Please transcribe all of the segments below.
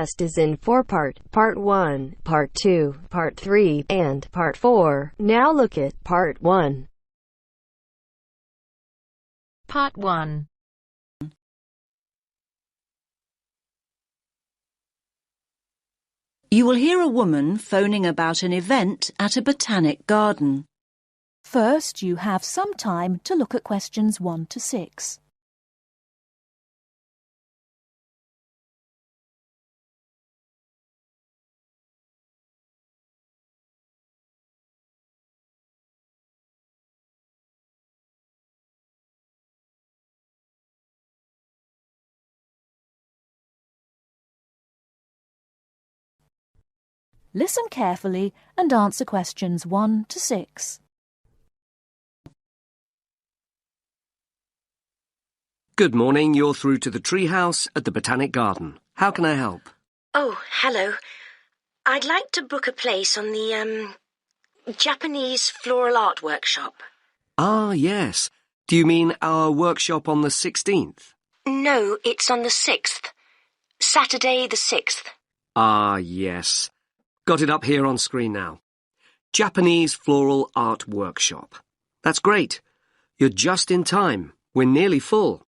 test is in 4-part, Part 1, Part 2, Part 3, and Part 4. Now look at Part 1. Part 1. You will hear a woman phoning about an event at a botanic garden. First, you have some time to look at questions 1 to 6. Listen carefully and answer questions 1 to 6. Good morning, you're through to the treehouse at the Botanic Garden. How can I help? Oh, hello. I'd like to book a place on the, Japanese floral art workshop. Ah, yes. Do you mean our workshop on the 16th? No, it's on the 6th. Saturday the 6th. Ah, yes. Got it up here on screen now. Japanese Floral Art Workshop. That's great. You're just in time. We're nearly full.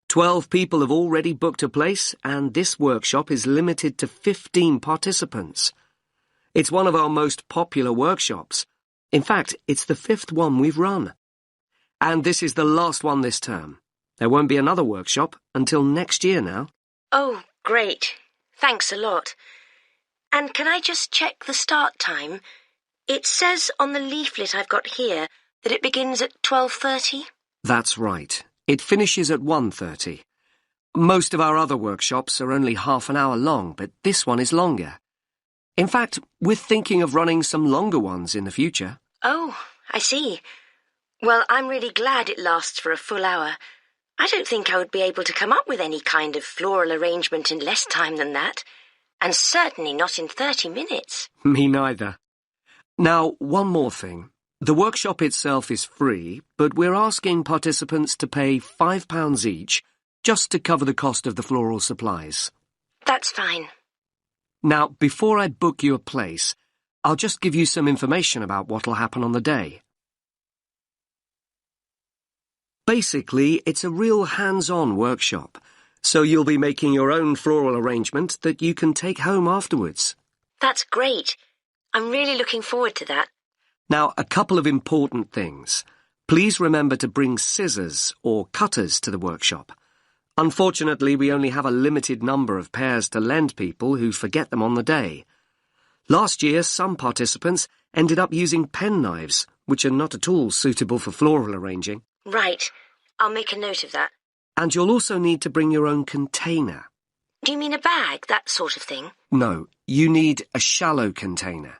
12 people have already booked a place, and this workshop is limited to 15 participants. It's one of our most popular workshops. In fact, it's the 5th one we've run. And this is the last one this term. There won't be another workshop until next year now. Oh, great. Thanks a lot. And can I just check the start time? It says on the leaflet I've got here that it begins at 12:30. That's right. It finishes at 1:30. Most of our other workshops are only half an hour long, but this one is longer. In fact, we're thinking of running some longer ones in the future. Oh, I see. Well, I'm really glad it lasts for a full hour. I don't think I would be able to come up with any kind of floral arrangement in less time than that. And certainly not in 30 minutes. Me neither. Now, one more thing. The workshop itself is free, but we're asking participants to pay £5 each just to cover the cost of the floral supplies. That's fine. Now, before I book you a place, I'll just give you some information about what'll happen on the day. Basically, it's a real hands-on workshop. So you'll be making your own floral arrangement that you can take home afterwards. That's great. I'm really looking forward to that. Now, a couple of important things. Please remember to bring scissors or cutters to the workshop. Unfortunately, we only have a limited number of pairs to lend people who forget them on the day. Last year, some participants ended up using penknives, which are not at all suitable for floral arranging. Right. I'll make a note of that. And you'll also need to bring your own container. Do you mean a bag, that sort of thing? No, you need a shallow container.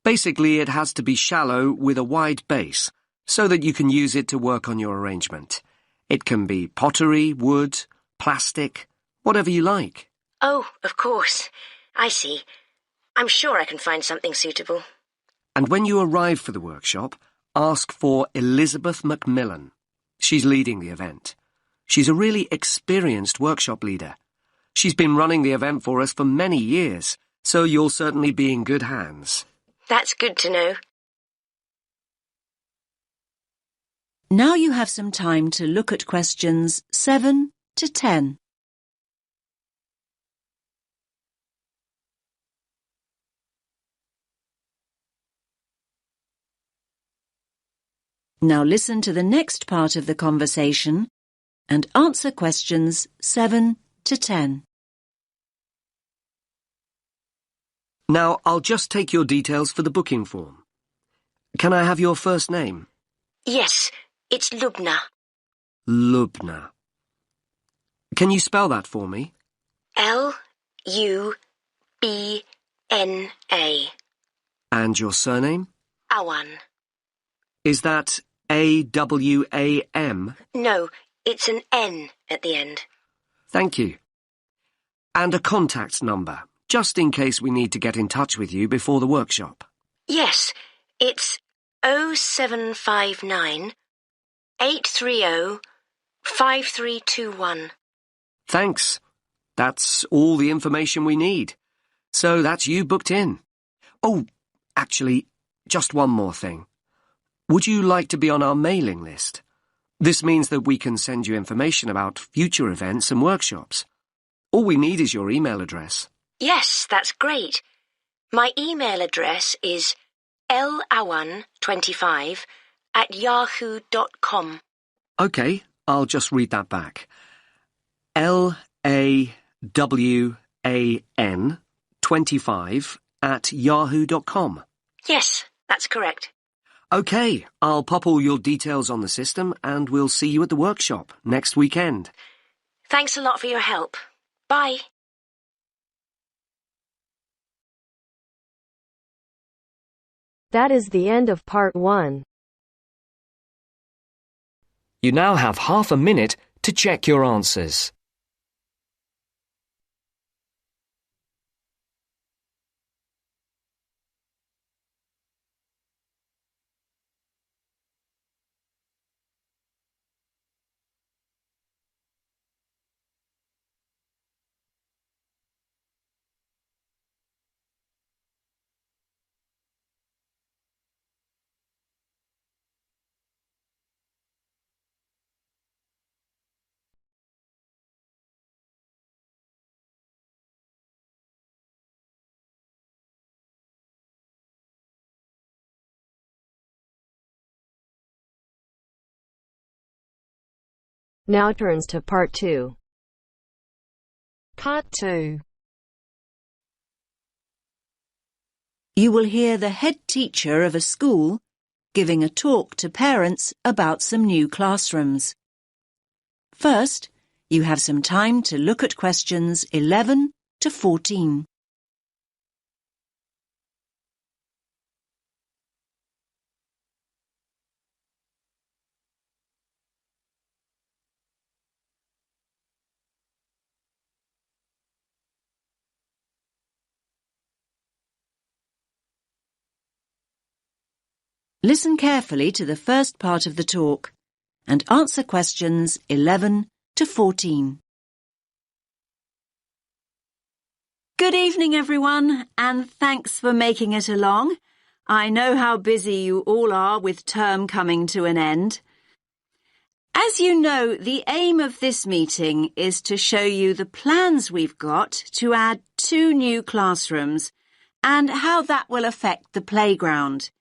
Basically, it has to be shallow with a wide base, so that you can use it to work on your arrangement. It can be pottery, wood, plastic, whatever you like. Oh, of course. I see. I'm sure I can find something suitable. And when you arrive for the workshop, ask for Elizabeth Macmillan. She's leading the event. She's a really experienced workshop leader. She's been running the event for us for many years, so you'll certainly be in good hands. That's good to know. Now you have some time to look at questions 7 to 10. Now listen to the next part of the conversation and answer questions 7 to 10. Now, I'll just take your details for the booking form. Can I have your first name? Yes, it's Lubna. Lubna. Can you spell that for me? Lubna. And your surname? Awan. Is that Awam? No, it's an N at the end. Thank you. And a contact number, just in case we need to get in touch with you before the workshop. Yes, it's 0759 830 5321. Thanks. That's all the information we need. So that's you booked in. Oh, actually, just one more thing. Would you like to be on our mailing list? This means that we can send you information about future events and workshops. All we need is your email address. Yes, that's great. My email address is lawan25@yahoo.com. OK, I'll just read that back. LAWAN25@yahoo.com. Yes, that's correct. OK, I'll pop all your details on the system and we'll see you at the workshop next weekend. Thanks a lot for your help. Bye. That is the end of part 1. You now have half a minute to check your answers. Now turns to part 2. Part 2. You will hear the head teacher of a school giving a talk to parents about some new classrooms. First, you have some time to look at questions 11 to 14. Listen carefully to the first part of the talk and answer questions 11 to 14. Good evening, everyone, and thanks for making it along. I know how busy you all are with term coming to an end. As you know, the aim of this meeting is to show you the plans we've got to add 2 new classrooms and how that will affect the playground.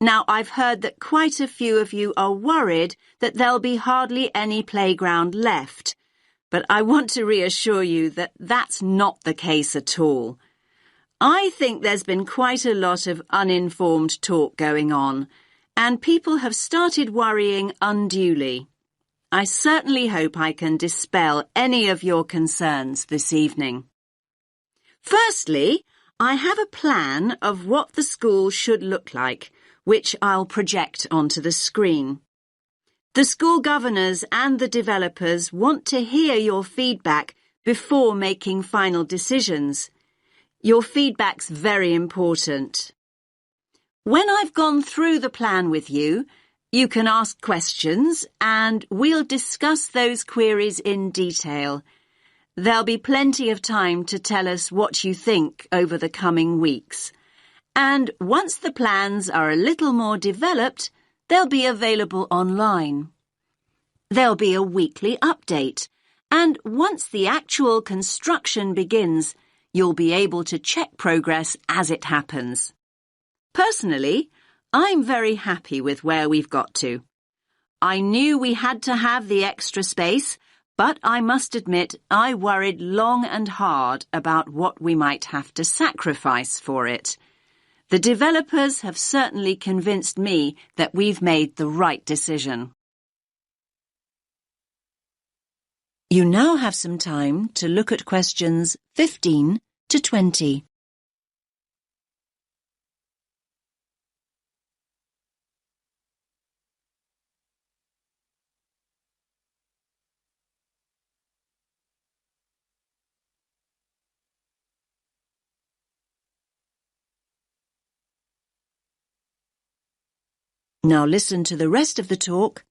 Now, I've heard that quite a few of you are worried that there'll be hardly any playground left, but I want to reassure you that that's not the case at all. I think there's been quite a lot of uninformed talk going on, and people have started worrying unduly. I certainly hope I can dispel any of your concerns this evening. Firstly, I have a plan of what the school should look like, which I'll project onto the screen. The school governors and the developers want to hear your feedback before making final decisions. Your feedback's very important. When I've gone through the plan with you, you can ask questions and we'll discuss those queries in detail. There'll be plenty of time to tell us what you think over the coming weeks. And once the plans are a little more developed, they'll be available online. There'll be a weekly update, and once the actual construction begins, you'll be able to check progress as it happens. Personally, I'm very happy with where we've got to. I knew we had to have the extra space, but I must admit I worried long and hard about what we might have to sacrifice for it. The developers have certainly convinced me that we've made the right decision. You now have some time to look at questions 15 to 20. Now listen to the rest of the talk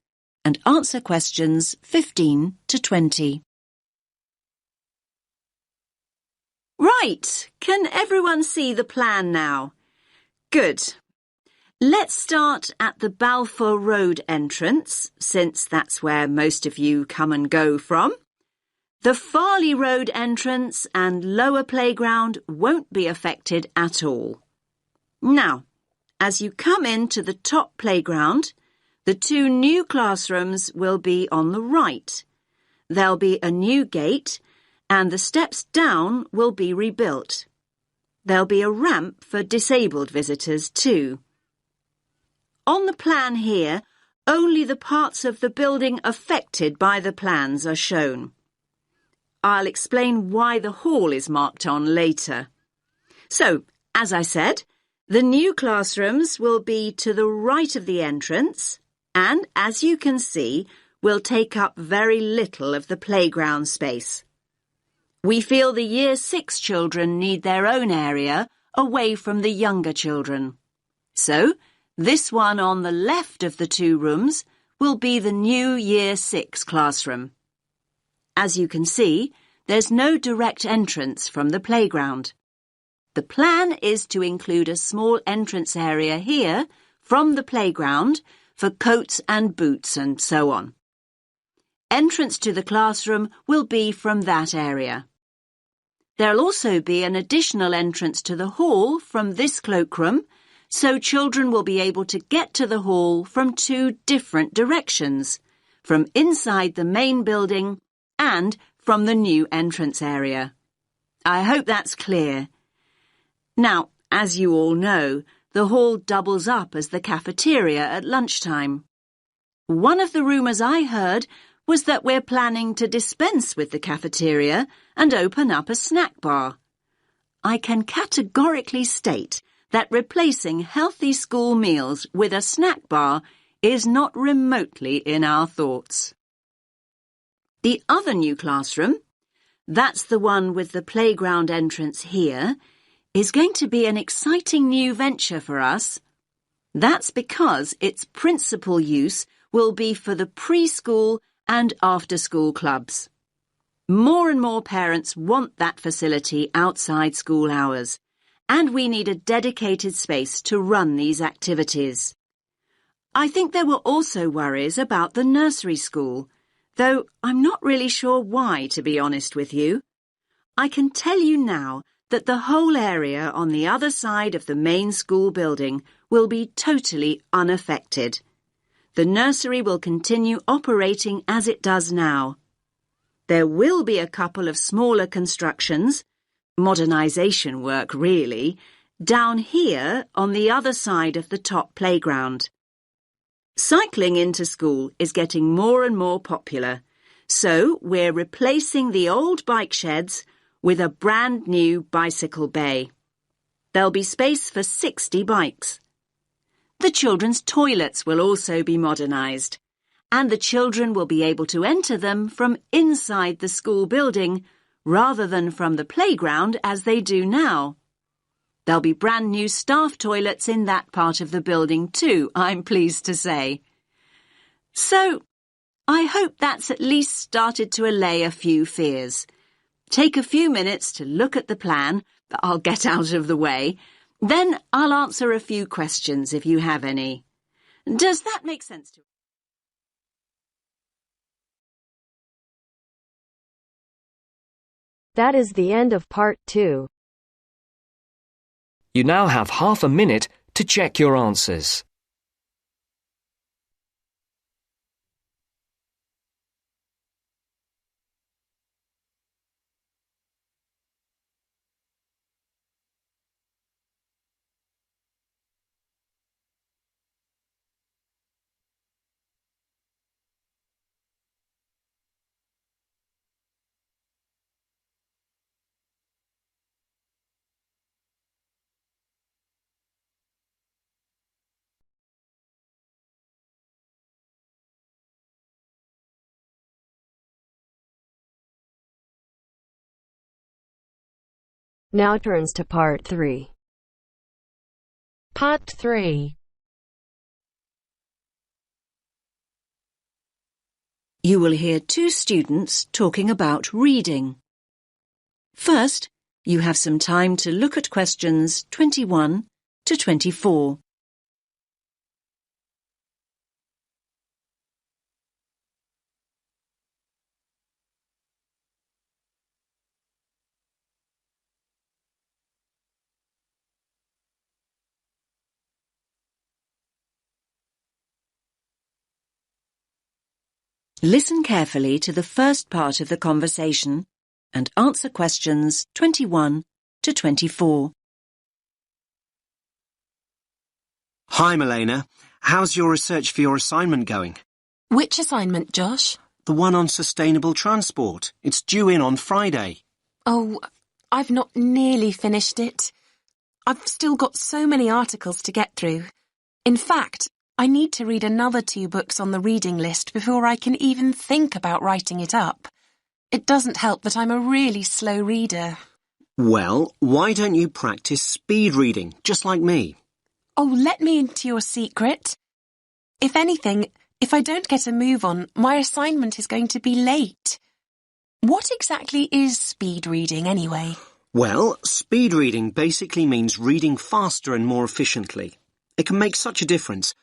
and answer questions 15 to 20. Right, can everyone see the plan now? Good. Let's start at the Balfour Road entrance, since that's where most of you come and go from. The Farley Road entrance and lower playground won't be affected at all. Now, as you come into the top playground, the two new classrooms will be on the right. There'll be a new gate, and the steps down will be rebuilt. There'll be a ramp for disabled visitors too. On the plan here, only the parts of the building affected by the plans are shown. I'll explain why the hall is marked on later. So, as I said, the new classrooms will be to the right of the entrance and, as you can see, will take up very little of the playground space. We feel the Year 6 children need their own area away from the younger children. So, this one on the left of the two rooms will be the new Year 6 classroom. As you can see, there's no direct entrance from the playground. The plan is to include a small entrance area here from the playground for coats and boots and so on. Entrance to the classroom will be from that area. There'll also be an additional entrance to the hall from this cloakroom, so children will be able to get to the hall from two different directions, from inside the main building and from the new entrance area. I hope that's clear. Now, as you all know, the hall doubles up as the cafeteria at lunchtime. One of the rumours I heard was that we're planning to dispense with the cafeteria and open up a snack bar. I can categorically state that replacing healthy school meals with a snack bar is not remotely in our thoughts. The other new classroom, that's the one with the playground entrance here, is going to be an exciting new venture for us. That's because its principal use will be for the preschool and after-school clubs. More and more parents want that facility outside school hours, and we need a dedicated space to run these activities. I think there were also worries about the nursery school, though I'm not really sure why, to be honest with you. I can tell you now that the whole area on the other side of the main school building will be totally unaffected. The nursery will continue operating as it does now. There will be a couple of smaller constructions, modernisation work really, down here on the other side of the top playground. Cycling into school is getting more and more popular, so we're replacing the old bike sheds with a brand new bicycle bay. There'll be space for 60 bikes. The children's toilets will also be modernised, and the children will be able to enter them from inside the school building rather than from the playground as they do now. There'll be brand new staff toilets in that part of the building too, I'm pleased to say. So, I hope that's at least started to allay a few fears. Take a few minutes to look at the plan, but I'll get out of the way. Then I'll answer a few questions if you have any. Does that make sense to you? That is the end of part 2. You now have half a minute to check your answers. Now turns to part 3. Part 3. You will hear two students talking about reading. First, you have some time to look at questions 21 to 24. Listen carefully to the first part of the conversation and answer questions 21 to 24. Hi, Milena. How's your research for your assignment going? Which assignment, Josh? The one on sustainable transport. It's due in on Friday. Oh, I've not nearly finished it. I've still got so many articles to get through. In fact, I need to read another 2 books on the reading list before I can even think about writing it up. It doesn't help that I'm a really slow reader. Well, why don't you practice speed reading, just like me? Oh, let me into your secret. If anything, if I don't get a move on, my assignment is going to be late. What exactly is speed reading anyway? Well, speed reading basically means reading faster and more efficiently. It can make such a difference.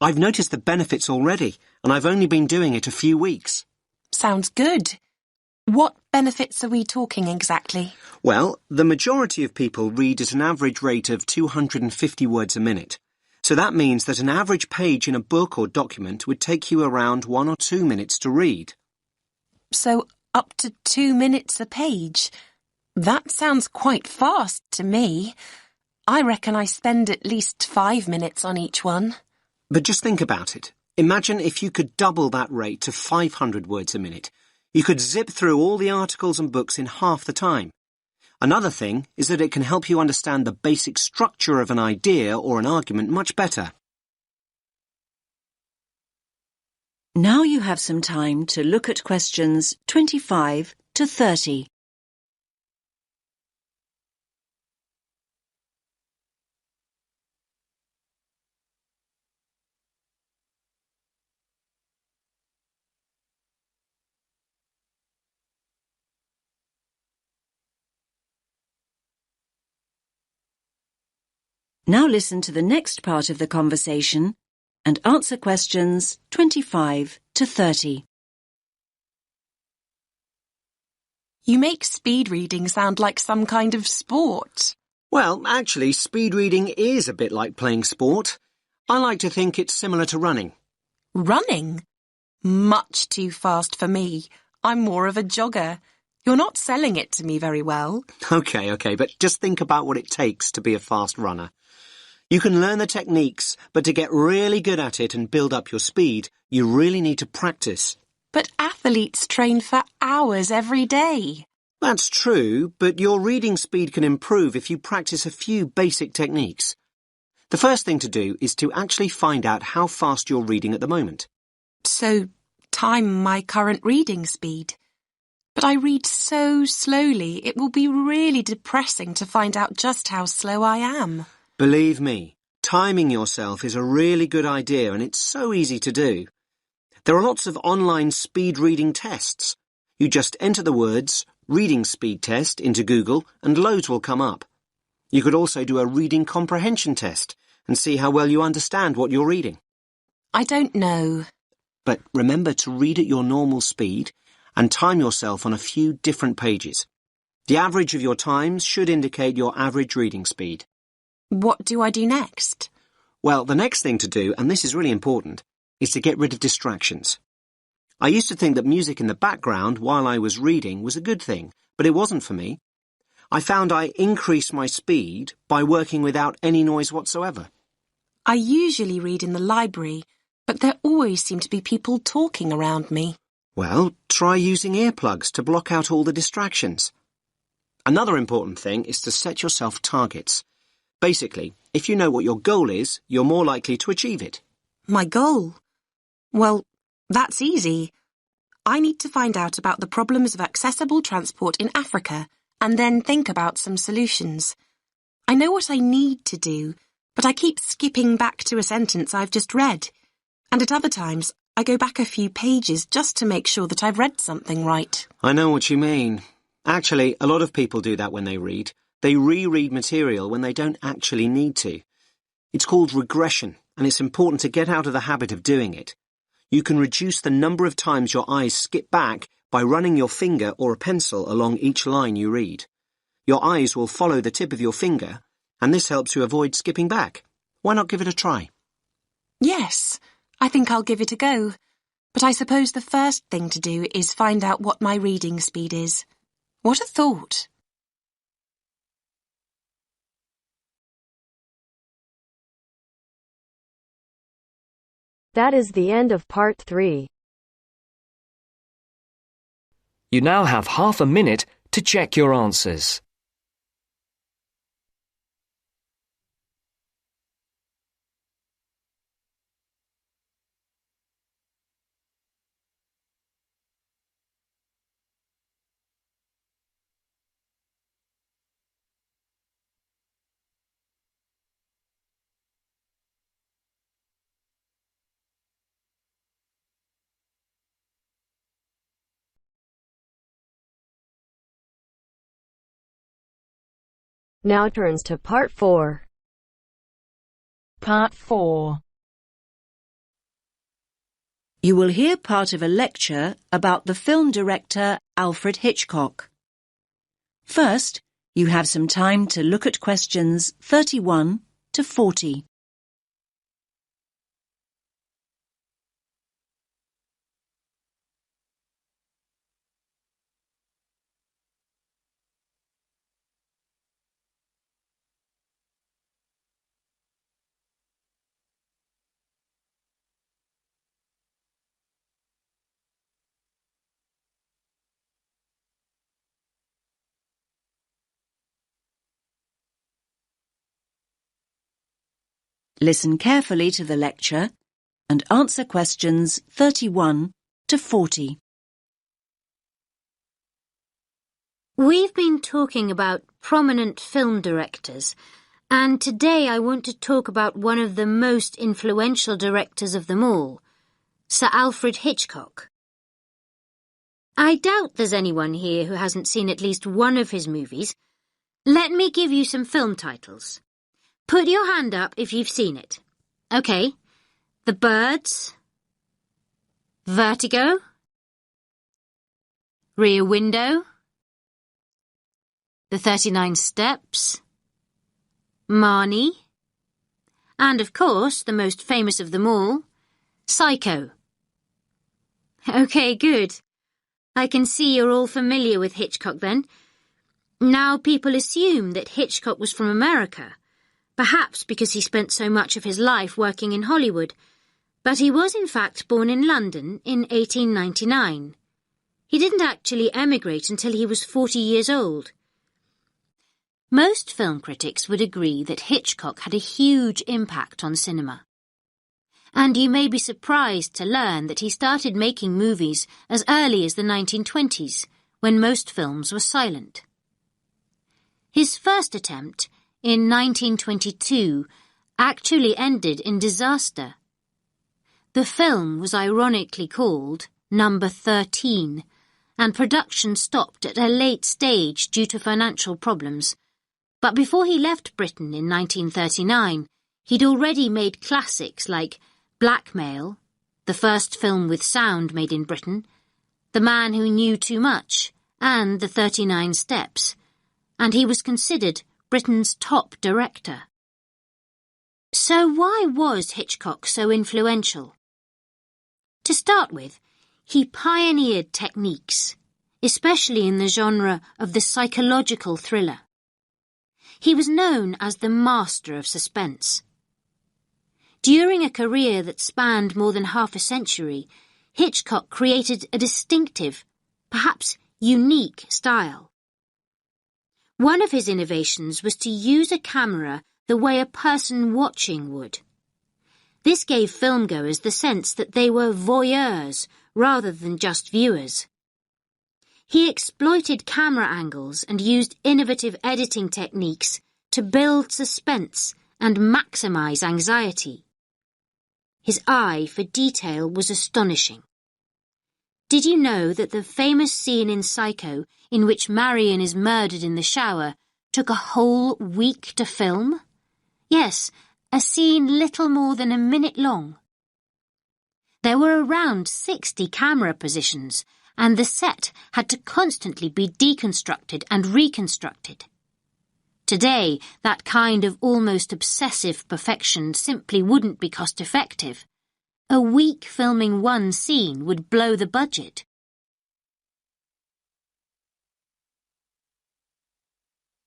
I've noticed the benefits already, and I've only been doing it a few weeks. Sounds good. What benefits are we talking exactly? Well, the majority of people read at an average rate of 250 words a minute. So that means that an average page in a book or document would take you around 1 or 2 minutes to read. So up to 2 minutes a page. That sounds quite fast to me. I reckon I spend at least 5 minutes on each one. But just think about it. Imagine if you could double that rate to 500 words a minute. You could zip through all the articles and books in half the time. Another thing is that it can help you understand the basic structure of an idea or an argument much better. Now you have some time to look at questions 25 to 30. Now listen to the next part of the conversation and answer questions 25 to 30. You make speed reading sound like some kind of sport. Well, actually, speed reading is a bit like playing sport. I like to think it's similar to running. Running? Much too fast for me. I'm more of a jogger. You're not selling it to me very well. Okay, but just think about what it takes to be a fast runner. You can learn the techniques, but to get really good at it and build up your speed, you really need to practice. But athletes train for hours every day. That's true, but your reading speed can improve if you practice a few basic techniques. The first thing to do is to actually find out how fast you're reading at the moment. So, time my current reading speed. But I read so slowly, it will be really depressing to find out just how slow I am. Believe me, timing yourself is a really good idea and it's so easy to do. There are lots of online speed reading tests. You just enter the words reading speed test into Google and loads will come up. You could also do a reading comprehension test and see how well you understand what you're reading. I don't know. But remember to read at your normal speed and time yourself on a few different pages. The average of your times should indicate your average reading speed. What do I do next? Well, the next thing to do, and this is really important, is to get rid of distractions. I used to think that music in the background while I was reading was a good thing, but it wasn't for me. I found I increased my speed by working without any noise whatsoever. I usually read in the library, but there always seem to be people talking around me. Well, try using earplugs to block out all the distractions. Another important thing is to set yourself targets. Basically, if you know what your goal is, you're more likely to achieve it. My goal? Well, that's easy. I need to find out about the problems of accessible transport in Africa and then think about some solutions. I know what I need to do, but I keep skipping back to a sentence I've just read. And at other times, I go back a few pages just to make sure that I've read something right. I know what you mean. Actually, a lot of people do that when they read. They reread material when they don't actually need to. It's called regression, and it's important to get out of the habit of doing it. You can reduce the number of times your eyes skip back by running your finger or a pencil along each line you read. Your eyes will follow the tip of your finger, and this helps you avoid skipping back. Why not give it a try? Yes, I think I'll give it a go. But I suppose the first thing to do is find out what my reading speed is. What a thought! That is the end of part 3. You now have half a minute to check your answers. Now turns to part 4. Part 4. You will hear part of a lecture about the film director Alfred Hitchcock. First, you have some time to look at questions 31 to 40. Listen carefully to the lecture and answer questions 31 to 40. We've been talking about prominent film directors, and today I want to talk about one of the most influential directors of them all, Sir Alfred Hitchcock. I doubt there's anyone here who hasn't seen at least one of his movies. Let me give you some film titles. Put your hand up if you've seen it. OK. The Birds. Vertigo. Rear Window. The 39 Steps. Marnie. And, of course, the most famous of them all, Psycho. OK, good. I can see you're all familiar with Hitchcock then. Now people assume that Hitchcock was from America, perhaps because he spent so much of his life working in Hollywood, but he was in fact born in London in 1899. He didn't actually emigrate until he was 40 years old. Most film critics would agree that Hitchcock had a huge impact on cinema. And you may be surprised to learn that he started making movies as early as the 1920s, when most films were silent. His first attempt, in 1922, actually ended in disaster. The film was ironically called Number 13, and production stopped at a late stage due to financial problems. But before he left Britain in 1939, he'd already made classics like Blackmail, the first film with sound made in Britain, The Man Who Knew Too Much, and The 39 Steps, and he was considered Britain's top director. So why was Hitchcock so influential? To start with, he pioneered techniques, especially in the genre of the psychological thriller. He was known as the master of suspense. During a career that spanned more than half a century, Hitchcock created a distinctive, perhaps unique style. One of his innovations was to use a camera the way a person watching would. This gave filmgoers the sense that they were voyeurs rather than just viewers. He exploited camera angles and used innovative editing techniques to build suspense and maximize anxiety. His eye for detail was astonishing. Did you know that the famous scene in Psycho, in which Marion is murdered in the shower, took a whole week to film? Yes, a scene little more than a minute long. There were around 60 camera positions, and the set had to constantly be deconstructed and reconstructed. Today, that kind of almost obsessive perfection simply wouldn't be cost-effective. A week filming one scene would blow the budget.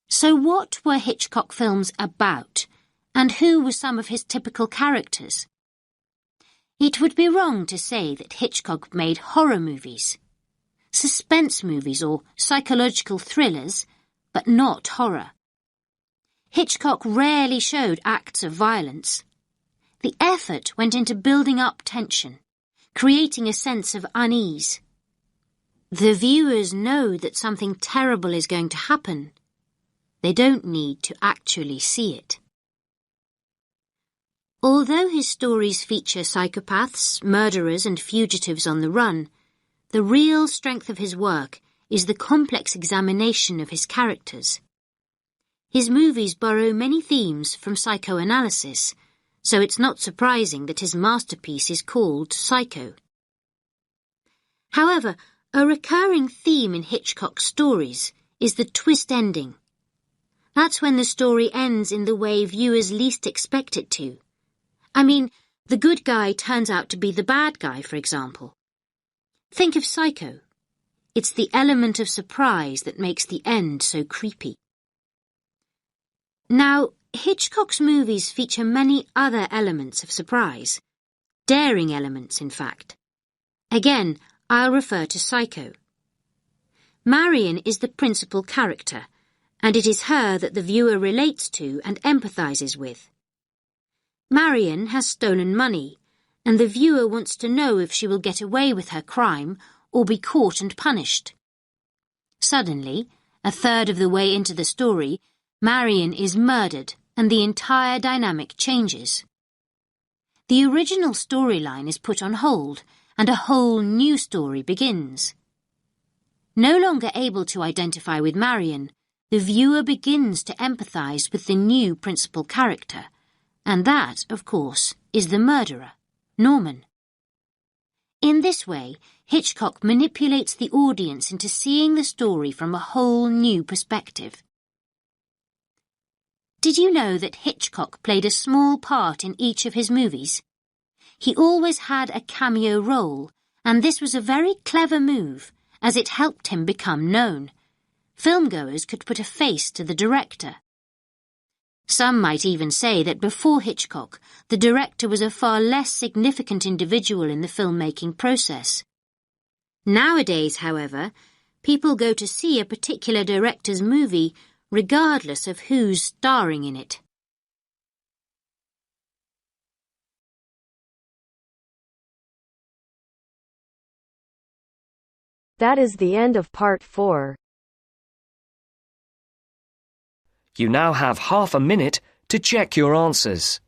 So what were Hitchcock films about, and who were some of his typical characters? It would be wrong to say that Hitchcock made horror movies, suspense movies or psychological thrillers, but not horror. Hitchcock rarely showed acts of violence. The effort went into building up tension, creating a sense of unease. The viewers know that something terrible is going to happen. They don't need to actually see it. Although his stories feature psychopaths, murderers and fugitives on the run, the real strength of his work is the complex examination of his characters. His movies borrow many themes from psychoanalysis, so it's not surprising that his masterpiece is called Psycho. However, a recurring theme in Hitchcock's stories is the twist ending. That's when the story ends in the way viewers least expect it to. I mean, the good guy turns out to be the bad guy, for example. Think of Psycho. It's the element of surprise that makes the end so creepy. Now, Hitchcock's movies feature many other elements of surprise. Daring elements, in fact. Again, I'll refer to Psycho. Marion is the principal character, and it is her that the viewer relates to and empathizes with. Marion has stolen money, and the viewer wants to know if she will get away with her crime or be caught and punished. Suddenly, a third of the way into the story, Marion is murdered, and the entire dynamic changes. The original storyline is put on hold, and a whole new story begins. No longer able to identify with Marion, the viewer begins to empathize with the new principal character, and that, of course, is the murderer, Norman. In this way, Hitchcock manipulates the audience into seeing the story from a whole new perspective. Did you know that Hitchcock played a small part in each of his movies? He always had a cameo role, and this was a very clever move, as it helped him become known. Filmgoers could put a face to the director. Some might even say that before Hitchcock, the director was a far less significant individual in the filmmaking process. Nowadays, however, people go to see a particular director's movie regardless of who's starring in it. That is the end of part 4. You now have half a minute to check your answers.